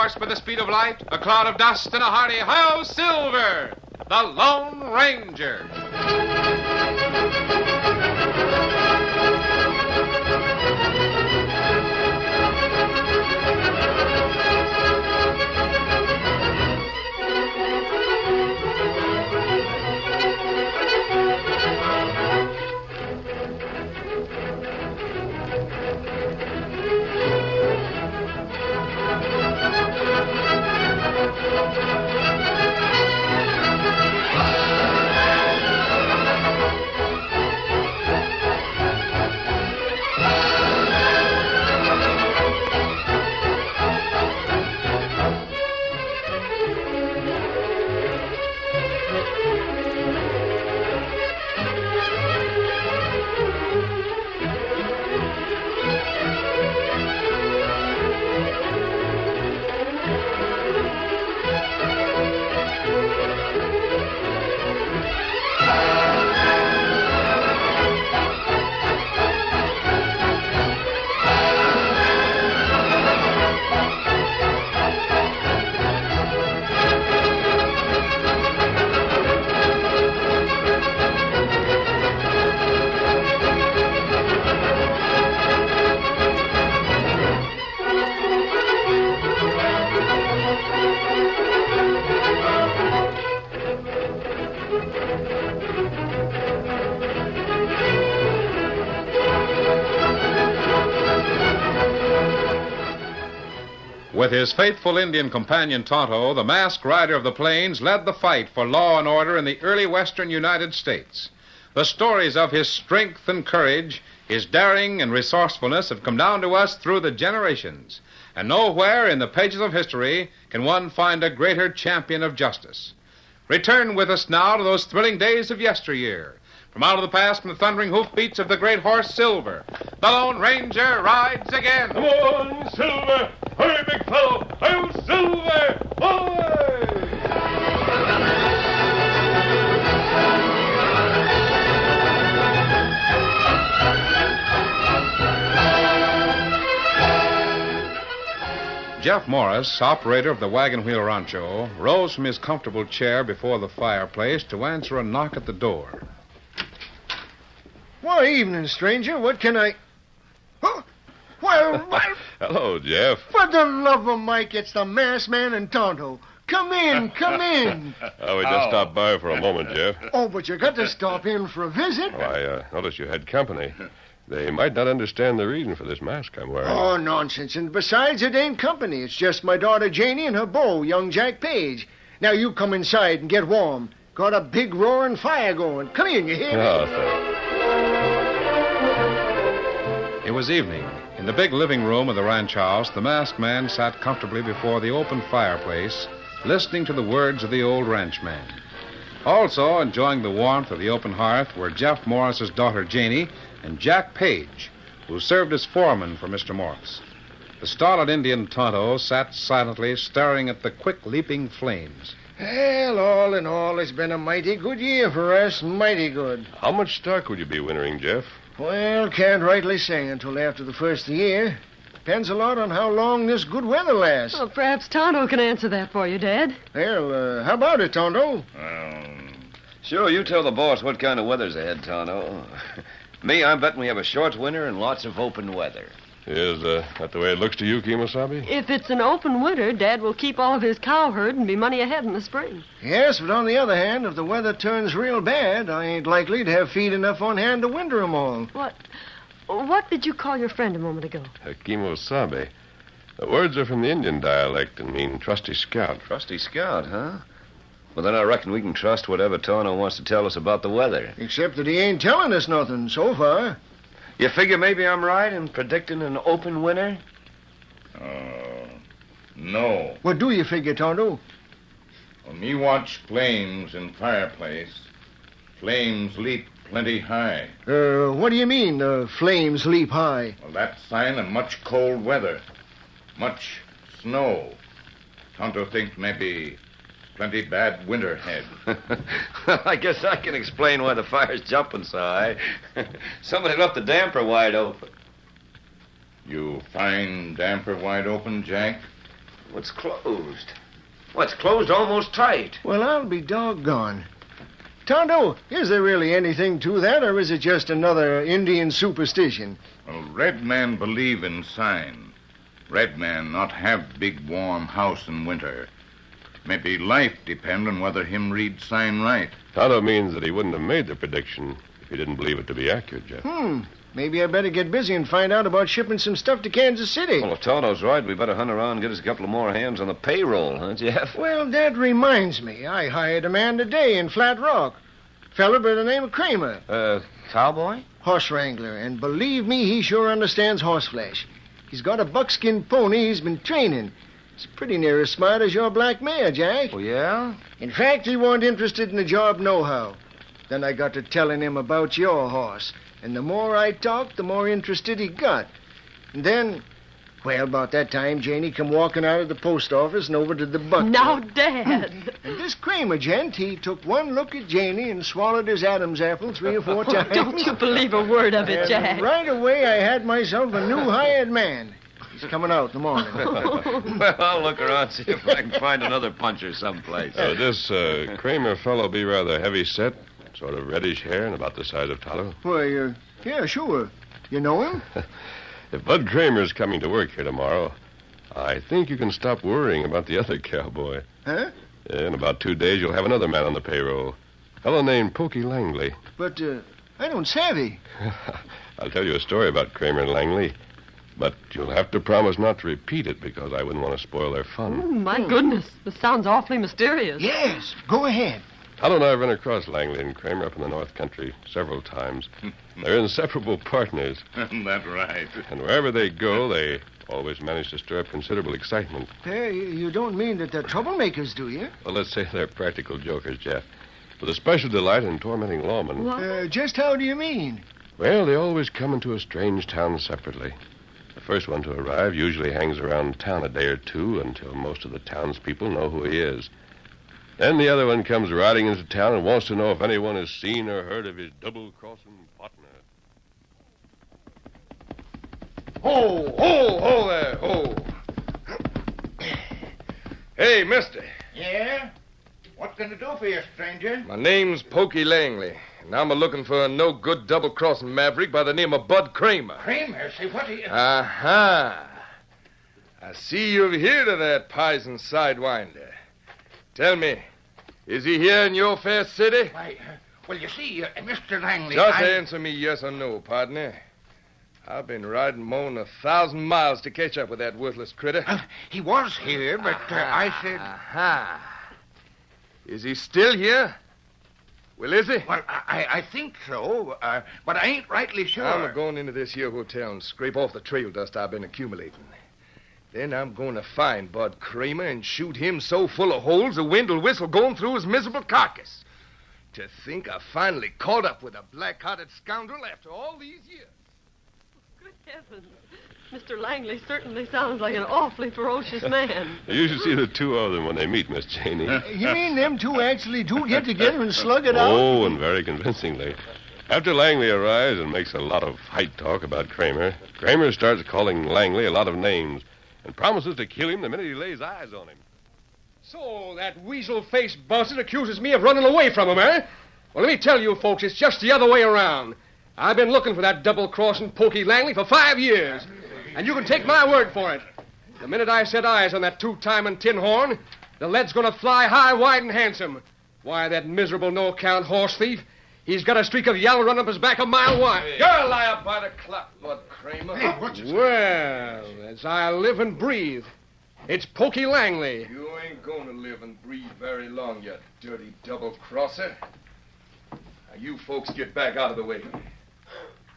horse with the speed of light, a cloud of dust, and a hearty "Hi-Yo, Silver!" The Lone Ranger. With his faithful Indian companion Tonto, the masked rider of the plains led the fight for law and order in the early western United States. The stories of his strength and courage, his daring and resourcefulness have come down to us through the generations. And nowhere in the pages of history can one find a greater champion of justice. Return with us now to those thrilling days of yesteryear. From out of the past, from the thundering hoofbeats of the great horse Silver, the Lone Ranger rides again. Come on, Silver! Hurry, big fellow! Hi-Yo, Silver! Away! Jeff Morris, operator of the Wagon Wheel Rancho, rose from his comfortable chair before the fireplace to answer a knock at the door. Why, evening, stranger. What can I... Oh, well, Hello, Jeff. for the love of Mike, it's the masked man and Tonto. Come in, come in. We just stopped by for a moment, Jeff. Oh, but you got to stop in for a visit. I noticed you had company. They might not understand the reason for this mask I'm wearing. Oh, nonsense. And besides, it ain't company. It's just my daughter Janey and her beau, young Jack Page. Now, you come inside and get warm. Got a big roaring fire going. Come in, you hear me? Oh, thanks. It was evening. In the big living room of the ranch house, the masked man sat comfortably before the open fireplace, listening to the words of the old ranchman. Also enjoying the warmth of the open hearth were Jeff Morris's daughter Janey and Jack Page, who served as foreman for Mr. Morris. The stolid Indian Tonto sat silently staring at the quick-leaping flames. Well, all in all, it's been a mighty good year for us, mighty good. How much stock would you be wintering, Jeff? Well, can't rightly say until after the first of the year. Depends a lot on how long this good weather lasts. Well, perhaps Tonto can answer that for you, Dad. Well, how about it, Tonto? Sure, you tell the boss what kind of weather's ahead, Tonto. Me, I'm betting we have a short winter and lots of open weather. Is that the way it looks to you, Kemosabe? If it's an open winter, Dad will keep all of his cow herd and be money ahead in the spring. Yes, but on the other hand, if the weather turns real bad, I ain't likely to have feed enough on hand to winter 'em all. What did you call your friend a moment ago? Kemosabe. The words are from the Indian dialect and mean trusty scout. Trusty scout, huh? Well, then I reckon we can trust whatever Tonto wants to tell us about the weather. Except that he ain't telling us nothing so far. You figure maybe I'm right in predicting an open winter? No. What do you figure, Tonto? When me watch flames in fireplace, flames leap plenty high. What do you mean, flames leap high? Well, that's sign of much cold weather. Much snow. Tonto think maybe plenty bad winter ahead. Well, I guess I can explain why the fire's jumping so high. Somebody left the damper wide open. You find damper wide open, Jack? What's closed? What's closed almost tight? Well, I'll be doggone. Tonto, is there really anything to that, or is it just another Indian superstition? Well, red man believe in sign. Red man not have big warm house in winter. Maybe life depend on whether him read sign right. Tonto means that he wouldn't have made the prediction if he didn't believe it to be accurate, Jeff. Maybe I better get busy and find out about shipping some stuff to Kansas City. Well, if Tonto's right, we better hunt around and get us a couple of more hands on the payroll, huh, Jeff? Well, that reminds me. I hired a man today in Flat Rock. Fella by the name of Kramer. Cowboy? Horse wrangler. And believe me, he sure understands horseflesh. He's got a buckskin pony he's been training. He's pretty near as smart as your black mare, Jack. Oh, yeah? In fact, he wasn't interested in the job nohow. Then I got to telling him about your horse. And the more I talked, the more interested he got. And then, well, about that time, Janey come walking out of the post office and over to the buck. Now, Dad. And this Kramer gent, he took one look at Janey and swallowed his Adam's apple 3 or 4 times. Don't you believe a word of it, And Jack. right away, I had myself a new hired man. He's coming out in the morning. Well, I'll look around, see if I can find another puncher someplace. So this Kramer fellow be rather heavy set, sort of reddish hair, and about the size of Tonto? Why, yeah, sure. You know him? If Bud Kramer's coming to work here tomorrow, I think you can stop worrying about the other cowboy. Huh? In about 2 days, you'll have another man on the payroll. A fellow named Pokey Langley. But, I don't savvy. I'll tell you a story about Kramer and Langley, but you'll have to promise not to repeat it because I wouldn't want to spoil their fun. Oh, my goodness. This sounds awfully mysterious. Yes, go ahead. Tonto and I have run across Langley and Kramer up in the North Country several times. They're inseparable partners, That's right. and wherever they go, they always manage to stir up considerable excitement. Hey, you don't mean that they're troublemakers, do you? Well, let's say they're practical jokers, Jeff, with a special delight in tormenting lawmen. What? Just how do you mean? Well, they always come into a strange town separately. The first one to arrive usually hangs around town a day or two until most of the townspeople know who he is. Then the other one comes riding into town and wants to know if anyone has seen or heard of his double-crossing partner. Ho there, ho. Hey, mister. Yeah? What can I do for you, stranger? My name's Pokey Langley, and I'm a-looking for a no-good double-crossing maverick by the name of Bud Kramer. Kramer, say, what are you... Aha. I see you've heard of that pison sidewinder. Tell me, is he here in your fair city? Why, well, you see, Mr. Langley, Just answer me yes or no, partner. I've been riding more than 1,000 miles to catch up with that worthless critter. He was here, but I said... Aha. Is he still here? Well, is he? Well, I think so, but I ain't rightly sure. I'm going into this here hotel and scrape off the trail dust I've been accumulating. Then I'm going to find Bud Kramer and shoot him so full of holes the wind will whistle going through his miserable carcass. To think I finally caught up with a black-hearted scoundrel after all these years. Good heavens. Mr. Langley certainly sounds like an awfully ferocious man. You should see the two of them when they meet, Miss Janey. You mean them two actually do get together and slug it out? Oh, and very convincingly. After Langley arrives and makes a lot of fight talk about Kramer, Kramer starts calling Langley a lot of names and promises to kill him the minute he lays eyes on him. So that weasel-faced buzzard accuses me of running away from him, eh? Well, let me tell you, folks, it's just the other way around. I've been looking for that double-crossing Pokey Langley for 5 years. And you can take my word for it. The minute I set eyes on that two-timing tin horn, the lead's going to fly high, wide, and handsome. Why, that miserable no-account horse thief, he's got a streak of yellow running up his back a mile wide. You're a liar by the clock, Bud Kramer. Well, as I live and breathe, it's Pokey Langley. You ain't going to live and breathe very long, you dirty double-crosser. Now, you folks get back out of the way.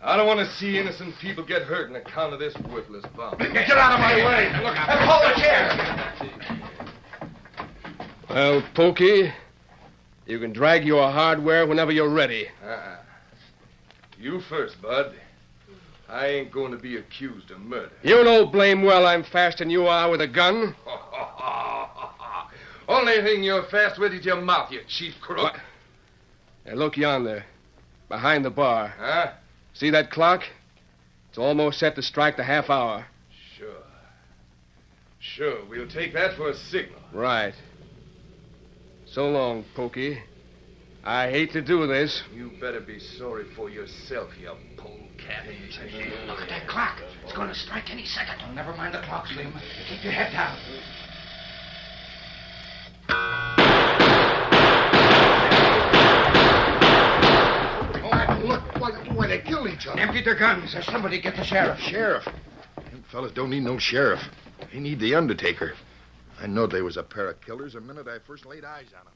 I don't want to see innocent people get hurt on account of this worthless bomb. Get out of my way. Look, hold the chair. Well, Pokey, you can drag your hardware whenever you're ready. You first, Bud. I ain't going to be accused of murder. You know blame well I'm faster than you are with a gun. Only thing you're fast with is your mouth, you chief crook. Now, look yonder, behind the bar. Huh? See that clock? It's almost set to strike the half hour. Sure, we'll take that for a signal. Right. So long, Pokey. I hate to do this. You better be sorry for yourself, you polecat. Look at that clock. It's going to strike any second. Oh, never mind the clock, Slim. Keep your head down. Look, they killed each other. Empty their guns. Somebody get the sheriff. Sheriff? Them fellas don't need no sheriff. They need the undertaker. I know they was a pair of killers the minute I first laid eyes on them.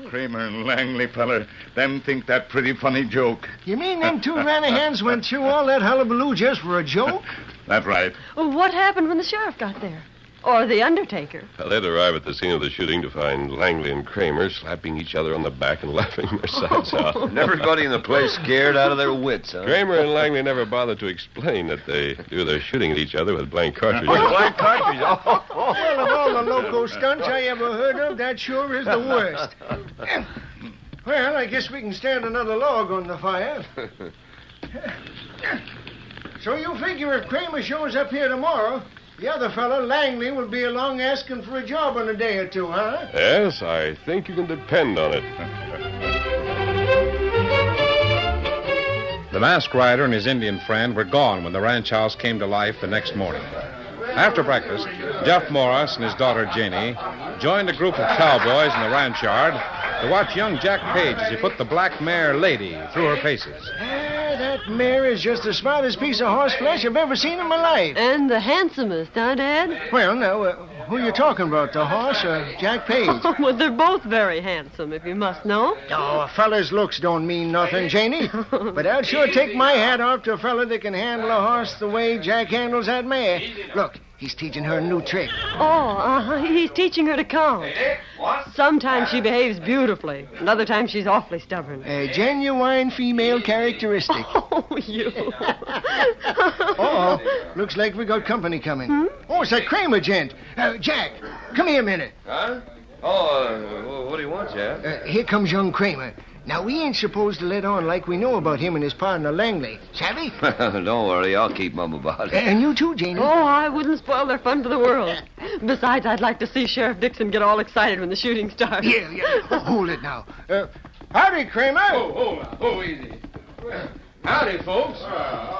Kramer and Langley feller, them think that pretty funny joke. You mean them two Ranahans went through all that hullabaloo just for a joke? That's right. Well, what happened when the sheriff got there? Or the undertaker? Well, they'd arrive at the scene of the shooting to find Langley and Kramer slapping each other on the back and laughing their sides out. Everybody in the place scared out of their wits, huh? Kramer and Langley never bothered to explain that they do their shooting at each other with blank cartridges. Blank cartridges. Well, of all the loco stunts I ever heard of, that sure is the worst. Well, I guess we can stand another log on the fire. So you figure if Kramer shows up here tomorrow, the other fellow, Langley, will be along asking for a job in a day or two, huh? Yes, I think you can depend on it. The masked rider and his Indian friend were gone when the ranch house came to life the next morning. After breakfast, Jeff Morris and his daughter Janey joined a group of cowboys in the ranch yard to watch young Jack Page as he put the black mare Lady through her paces. That mare is just the smartest piece of horse flesh I've ever seen in my life. And the handsomest, huh, Dad? Well, now, who you talking about, the horse or Jack Page? Well, they're both very handsome, if you must know. Oh, a fella's looks don't mean nothing, Janey. But I'll sure take my hat off to a fella that can handle a horse the way Jack handles that mare. Look, he's teaching her a new trick. Oh, he's teaching her to count. Sometimes she behaves beautifully, and other times she's awfully stubborn. A genuine female characteristic. Oh, you. Uh-oh. Looks like we got company coming. Oh, it's that Kramer gent. Jack, come here a minute. Huh? Oh, what do you want, Jeff? Here comes young Kramer. Now, we ain't supposed to let on like we know about him and his partner, Langley. Savvy? Don't worry, I'll keep mum about it. And you too, Janey. Oh, I wouldn't spoil their fun for the world. Besides, I'd like to see Sheriff Dixon get all excited when the shooting starts. Yeah. Oh, hold it now. Howdy, Kramer. Oh, easy. Howdy, folks.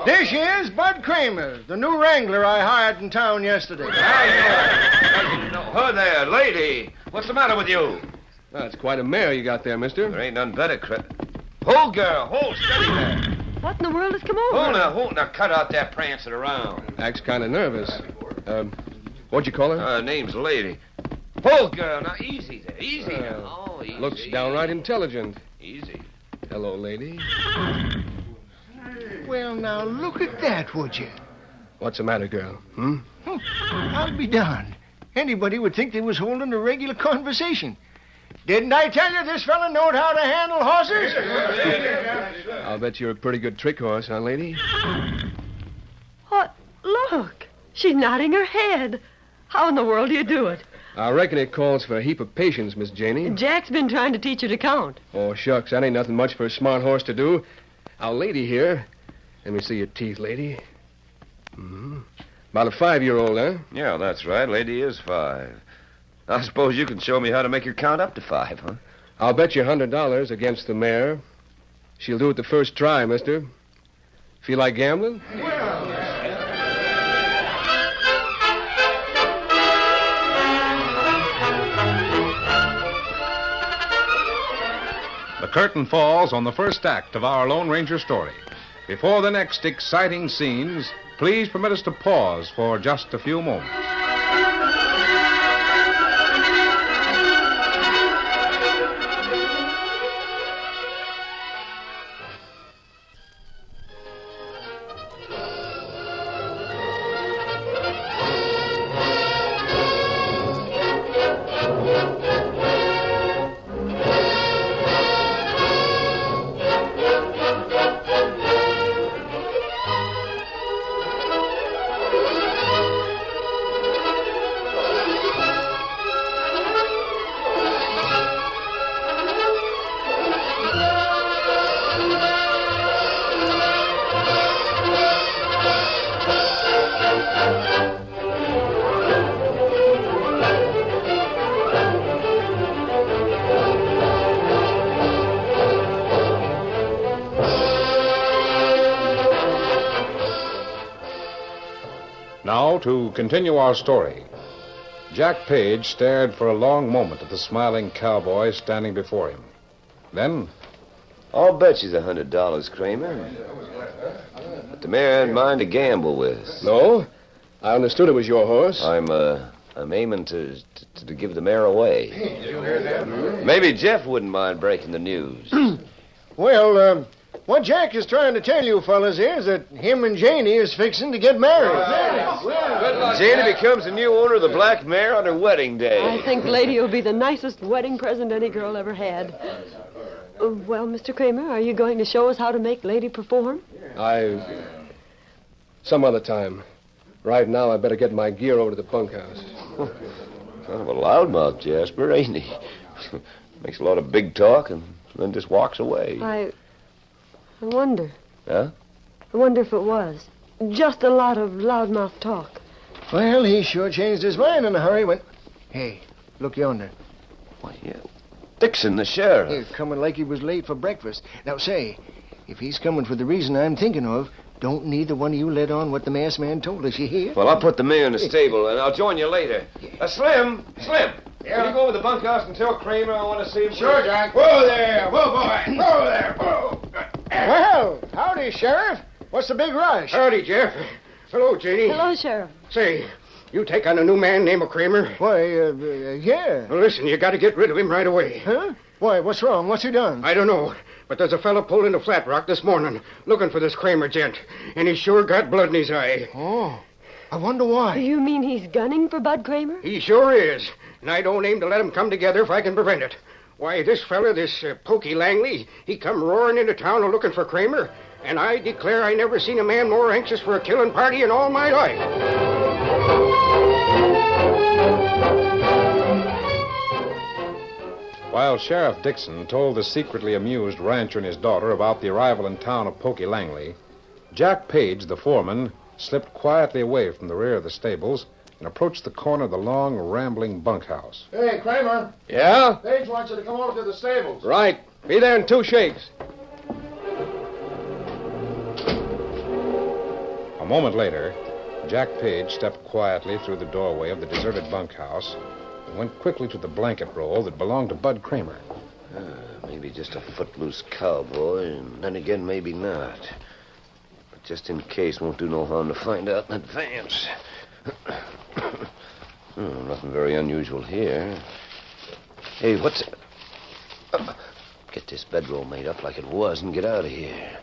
This here's Bud Kramer, the new wrangler I hired in town yesterday. Oh, there, lady. What's the matter with you? That's quite a mare you got there, mister. There ain't none better, Hold, girl. Hold steady there. What in the world has come over? Hold now. Cut out that prancing around. Acts kind of nervous. What'd you call her? Her name's Lady. Hold, girl. Now, easy there. Easy now. Oh, easy. Looks downright intelligent. Easy. Hello, lady. Well, now, look at that, would you? What's the matter, girl? I'll be darned. Anybody would think they was holding a regular conversation. Didn't I tell you this fella knowed how to handle horses? I'll bet you're a pretty good trick horse, huh, lady? What? Look. She's nodding her head. How in the world do you do it? I reckon it calls for a heap of patience, Miss Janey. Jack's been trying to teach her to count. Oh, shucks, that ain't nothing much for a smart horse to do. Now, lady here. Let me see your teeth, lady. About a 5-year-old, huh? Yeah, that's right. Lady is 5. I suppose you can show me how to make her count up to 5, huh? I'll bet you $100 against the mare. She'll do it the first try, mister. Feel like gambling? The curtain falls on the first act of our Lone Ranger story. Before the next exciting scenes, please permit us to pause for just a few moments. Now, to continue our story. Jack Page stared for a long moment at the smiling cowboy standing before him. Then, I'll bet she's $100, Kramer. But the mare ain't mine to gamble with. No? I understood it was your horse. I'm aiming to give the mare away. Maybe Jeff wouldn't mind breaking the news. Well, what Jack is trying to tell you fellas is that him and Janey is fixing to get married. Janey becomes the new owner of the black mare on her wedding day. I think Lady will be the nicest wedding present any girl ever had. Well, Mr. Kramer, are you going to show us how to make Lady perform? Some other time. Right now, I better get my gear over to the bunkhouse. Kind of a loudmouth, Jasper, ain't he? Makes a lot of big talk and then just walks away. I wonder. Huh? I wonder if it was. Just a lot of loudmouth talk. Well, he sure changed his mind in a hurry when... Hey, look yonder. Why, yeah. Dixon, the sheriff. He's coming like he was late for breakfast. Now, say, if he's coming for the reason I'm thinking of, don't neither one of you let on what the masked man told us, you hear? Well, I'll put the mare in the stable, and I'll join you later. Slim! Yeah? Can you go over to the bunkhouse and tell Kramer I want to see him? Sure, Jack. Whoa there! Whoa, boy! Whoa there! Whoa! Well, howdy, Sheriff. What's the big rush? Howdy, Jeff. Hello, Janey. Hello, Sheriff. Say, you take on a new man named Kramer? Why, yeah. Well, listen, you got to get rid of him right away. Huh? Why, what's wrong? What's he done? I don't know, but there's a fellow pulled into Flat Rock this morning looking for this Kramer gent, and he's sure got blood in his eye. Oh, I wonder why. You mean he's gunning for Bud Kramer? He sure is, and I don't aim to let him come together if I can prevent it. Why, this fella, this Pokey Langley, he come roaring into town looking for Kramer, and I declare I never seen a man more anxious for a killing party in all my life. while Sheriff Dixon told the secretly amused rancher and his daughter about the arrival in town of Pokey Langley, Jack Page, the foreman, slipped quietly away from the rear of the stables and approached the corner of the long, rambling bunkhouse. Hey, Kramer. Yeah? Page wants you to come over to the stables. Right. Be there in 2 shakes. A moment later, Jack Page stepped quietly through the doorway of the deserted bunkhouse and went quickly to the blanket roll that belonged to Bud Kramer. Maybe just a footloose cowboy, and then again, maybe not. But just in case, won't do no harm to find out in advance. Nothing very unusual here. Hey, what's... Get this bedroll made up like it was and get out of here.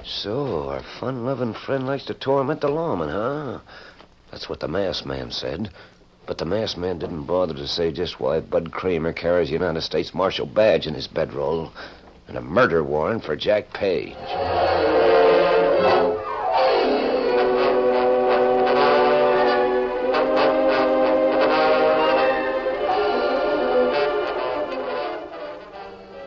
So, our fun-loving friend likes to torment the lawman, huh? That's what the masked man said. But the masked man didn't bother to say just why Bud Kramer carries a United States Marshal badge in his bedroll and a murder warrant for Jack Page.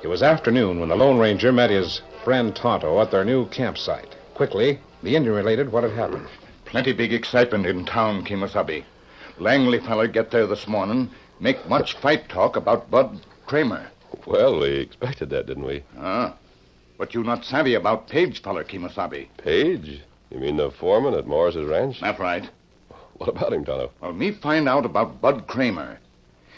It was afternoon when the Lone Ranger met his friend Tonto at their new campsite. Quickly, the Indian related what had happened. Plenty big excitement in town, Kemosabe. Langley feller get there this morning, make much fight talk about Bud Kramer. Well, we expected that, didn't we? But you not savvy about Page feller, Kemosabe. Page? You mean the foreman at Morris's ranch? That's right. What about him, Tonto? Well, me find out about Bud Kramer.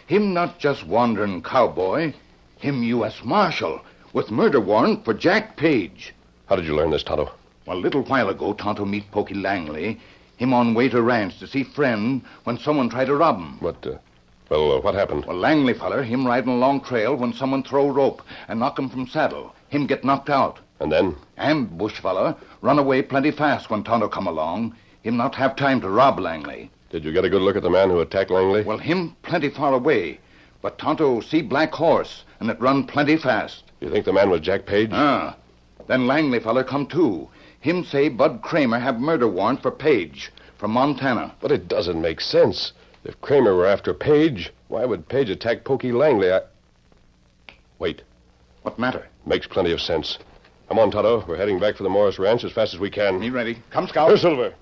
Him not just wandering cowboy, him U.S. Marshal with murder warrant for Jack Page. How did you learn this, Tonto? Well, a little while ago, Tonto meet Pokey Langley. Him on way to ranch to see friend when someone tried to rob him. What happened? Well, Langley feller, him riding a long trail when someone throw rope and knock him from saddle. Him get knocked out. And then? Ambush feller run away plenty fast when Tonto come along. Him not have time to rob Langley. Did you get a good look at the man who attacked Langley? Well, him plenty far away. But Tonto see black horse, and it run plenty fast. You think the man was Jack Page? Then Langley feller come too. Him say Bud Kramer have murder warrant for Page from Montana. But it doesn't make sense. If Kramer were after Page, why would Page attack Pokey Langley? Wait. What matter? Makes plenty of sense. Come on, Tonto. We're heading back for the Morris Ranch as fast as we can. Me ready. Come, Scout. Here, Silver.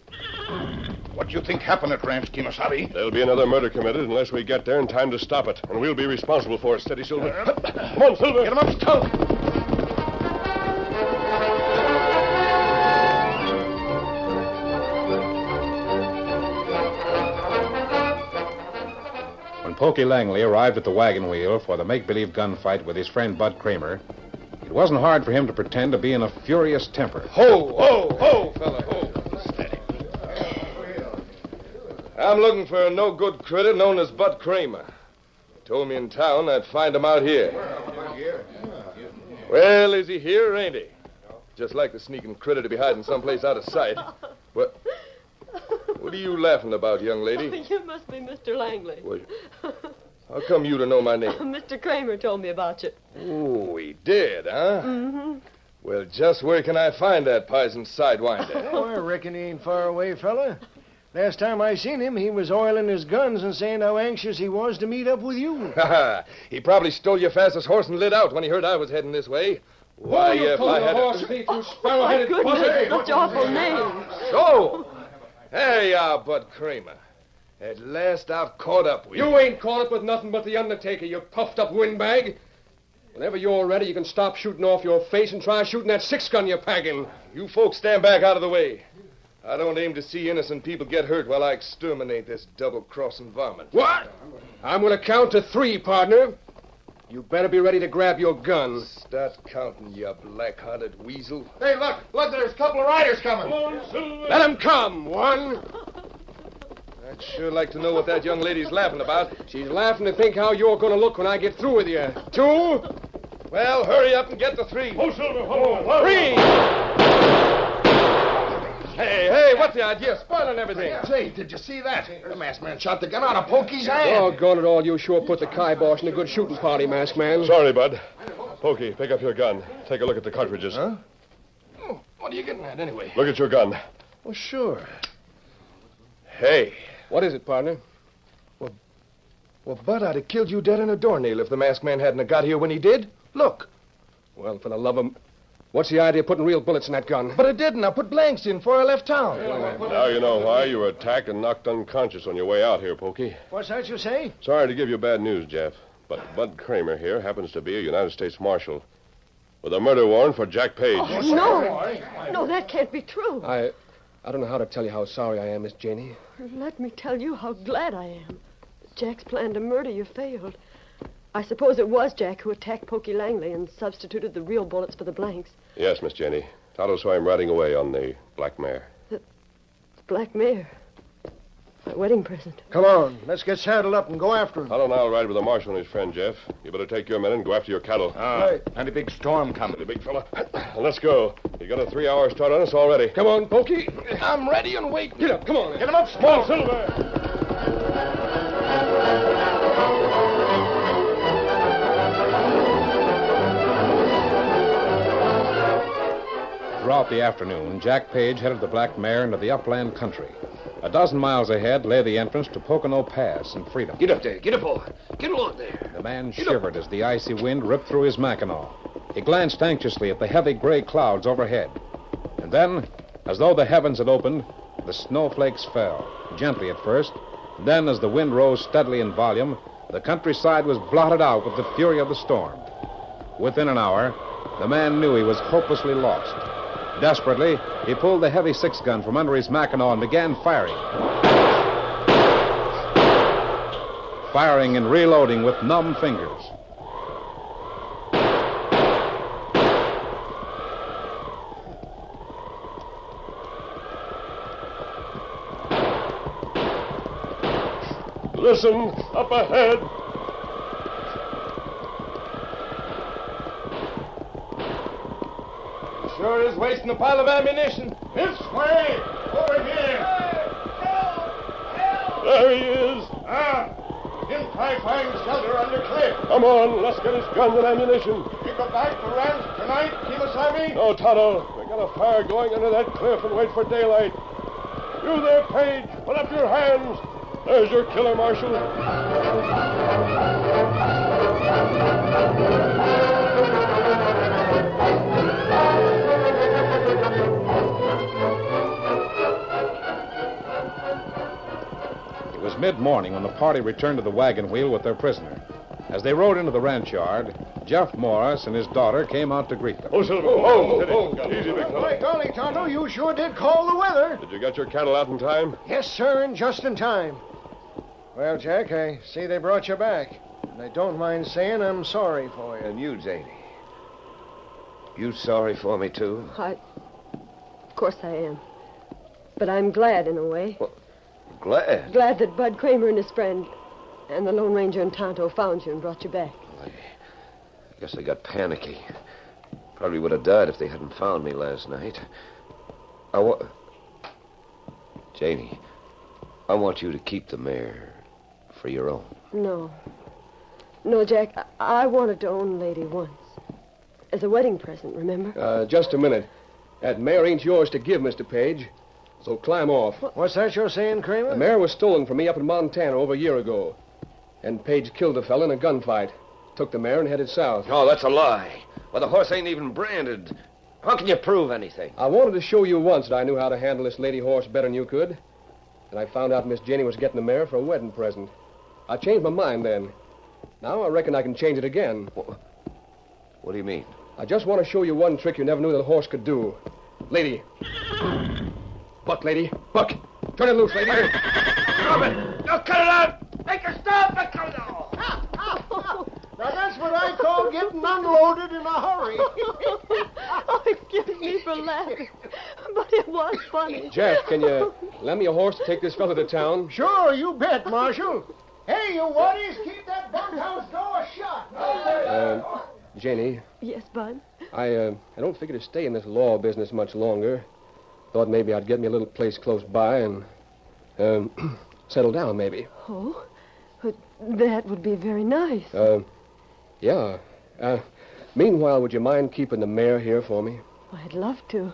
What you think happened at Ranch Kemosabe? There'll be another murder committed unless we get there in time to stop it. And we'll be responsible for it. Steady, Silver. Come on, Silver. Get him up, Scout. Pokey Langley arrived at the wagon wheel for the make-believe gunfight with his friend Bud Kramer, it wasn't hard for him to pretend to be in a furious temper. Ho, ho, ho, fella, ho. Steady. I'm looking for a no-good critter known as Bud Kramer. Told me in town I'd find him out here. Well, is he here or ain't he? Just like the sneaking critter to be hiding someplace out of sight. What are you laughing about, young lady? You must be Mr. Langley. Well, how come you to know my name? Mr. Kramer told me about you. Oh, he did, huh? Mm-hmm. Well, just where can I find that pizen sidewinder? Oh, I reckon he ain't far away, fella. Last time I seen him, he was oiling his guns and saying how anxious he was to meet up with you. He probably stole your fastest horse and lit out when he heard I was heading this way. Why, if I had... horse thief, you Oh, sparrow-headed my goodness, buzzard. such awful names. So, there you are, Bud Kramer. At last I've caught up with you. You ain't caught up with nothing but the Undertaker, you puffed-up windbag. Whenever you're ready, you can stop shooting off your face and try shooting that 6-gun you're packing. You folks stand back out of the way. I don't aim to see innocent people get hurt while I exterminate this double-crossing varmint. What? I'm going to count to 3, partner. You better be ready to grab your gun. Start counting, you black-hearted weasel. Hey, look, there's a couple of riders coming. Let them come. 1. I'd sure like to know what that young lady's laughing about. She's laughing to think how you're going to look when I get through with you. 2. Well, hurry up and get to 3. Oh, Silver, hold 3! Hey, what's the idea? Spoiling everything. Say, did you see that? The masked man shot the gun out of Pokey's hand. Doggone it all, you sure put the kibosh in a good shooting party, masked man. Sorry, Bud. Pokey, pick up your gun. Take a look at the cartridges. Huh? Oh, what are you getting at, anyway? Look at your gun. Oh, sure. Hey. What is it, partner? Well, Bud, I'd have killed you dead in a doornail if the masked man hadn't have got here when he did. Look. Well, for the love of... What's the idea of putting real bullets in that gun? But I didn't. I put blanks in before I left town. Now you know why you were attacked and knocked unconscious on your way out here, Pokey. What's that you say? Sorry to give you bad news, Jeff, but Bud Kramer here happens to be a United States Marshal with a murder warrant for Jack Page. Oh, no. No, that can't be true. I don't know how to tell you how sorry I am, Miss Janey. Let me tell you how glad I am. Jack's plan to murder you failed. I suppose it was Jack who attacked Pokey Langley and substituted the real bullets for the blanks. Yes, Miss Janey. Tonto saw him riding away on the black mare. The black mare. My wedding present. Come on, let's get saddled up and go after him. Tonto and I'll ride with the marshal and his friend, Jeff. You better take your men and go after your cattle. Right. And a big storm coming. The big fella. Let's go. You got a 3-hour start on us already. Come on, Pokey. I'm ready and waiting. Get up, come on. Get him up, Small Silver. Throughout the afternoon, Jack Page headed the black mare into the upland country. A dozen miles ahead lay the entrance to Pocono Pass and Freedom. Get up there. Get up, boy. Get along there. The man shivered as the icy wind ripped through his mackinaw. He glanced anxiously at the heavy gray clouds overhead. And then, as though the heavens had opened, the snowflakes fell, gently at first. Then, as the wind rose steadily in volume, the countryside was blotted out with the fury of the storm. Within an hour, the man knew he was hopelessly lost. Desperately, he pulled the heavy 6-gun from under his mackinaw and began firing. Firing and reloading with numb fingers. Listen, up ahead. Sure is wasting a pile of ammunition. This way! Over here! There he is. He'll try find shelter under cliff. Come on, let's get his guns and ammunition. You go back to ranch tonight, Kimasabi? No, Tonto. We got a fire going under that cliff and wait for daylight. You there, Page. Put up your hands. There's your killer, Marshal. It was mid-morning when the party returned to the wagon wheel with their prisoner. As they rode into the ranch yard, Jeff Morris and his daughter came out to greet them. Oh, Silver. Easy, big fella. By golly, Tonto, you sure did call the weather. Did you get your cattle out in time? Yes, sir, and just in time. Well, Jack, I see they brought you back. And I don't mind saying I'm sorry for you. And you, Janey. You sorry for me, too? Of course I am. But I'm glad in a way. Well, glad? Glad that Bud Kramer and his friend and the Lone Ranger and Tonto found you and brought you back. I guess they got panicky. Probably would have died if they hadn't found me last night. Janey, I want you to keep the mare for your own. No. No, Jack, I wanted to own Lady once. As a wedding present, remember? Just a minute. That mare ain't yours to give, Mr. Page. So climb off. What's that you're saying, Kramer? The mare was stolen from me up in Montana over a year ago. And Page killed the fella in a gunfight. Took the mare and headed south. Oh, that's a lie. Well, the horse ain't even branded. How can you prove anything? I wanted to show you once that I knew how to handle this lady horse better than you could. And I found out Miss Janey was getting the mare for a wedding present. I changed my mind then. Now I reckon I can change it again. What do you mean? I just want to show you one trick you never knew that a horse could do. Lady. Buck, lady. Buck. Turn it loose, lady. Stop it! No, cut it out! Make her stop! Let go now! Now, that's what I call getting unloaded in a hurry. Oh, excuse me for laughing. But it was funny. Jack, can you lend me a horse to take this fella to town? Sure, you bet, Marshal. Hey, you waddies, keep that bunkhouse door shut. Janey. Yes, Bud? I don't figure to stay in this law business much longer. Thought maybe I'd get me a little place close by and settle down, maybe. Oh, but that would be very nice. Yeah. Meanwhile, would you mind keeping the mare here for me? I'd love to.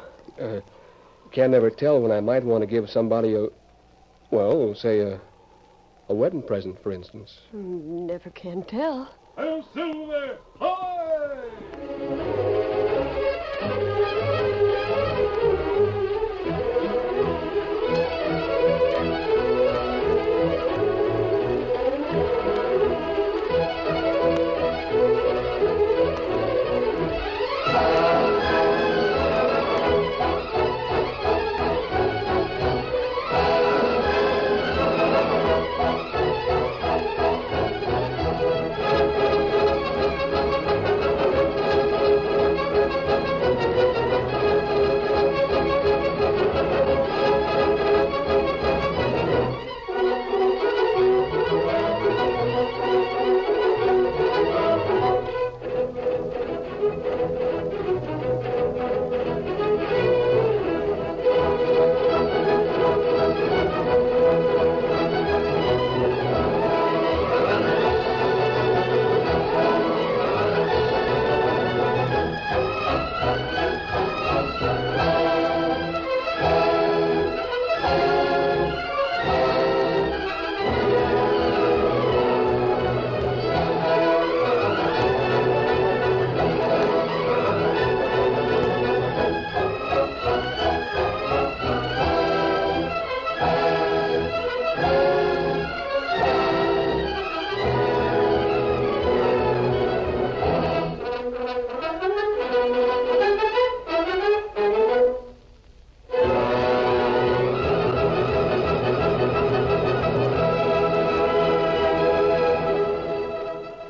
Can't never tell when I might want to give somebody a wedding present, for instance. Never can tell. Hail Silver! Hi!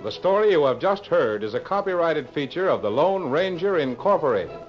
The story you have just heard is a copyrighted feature of the Lone Ranger Incorporated.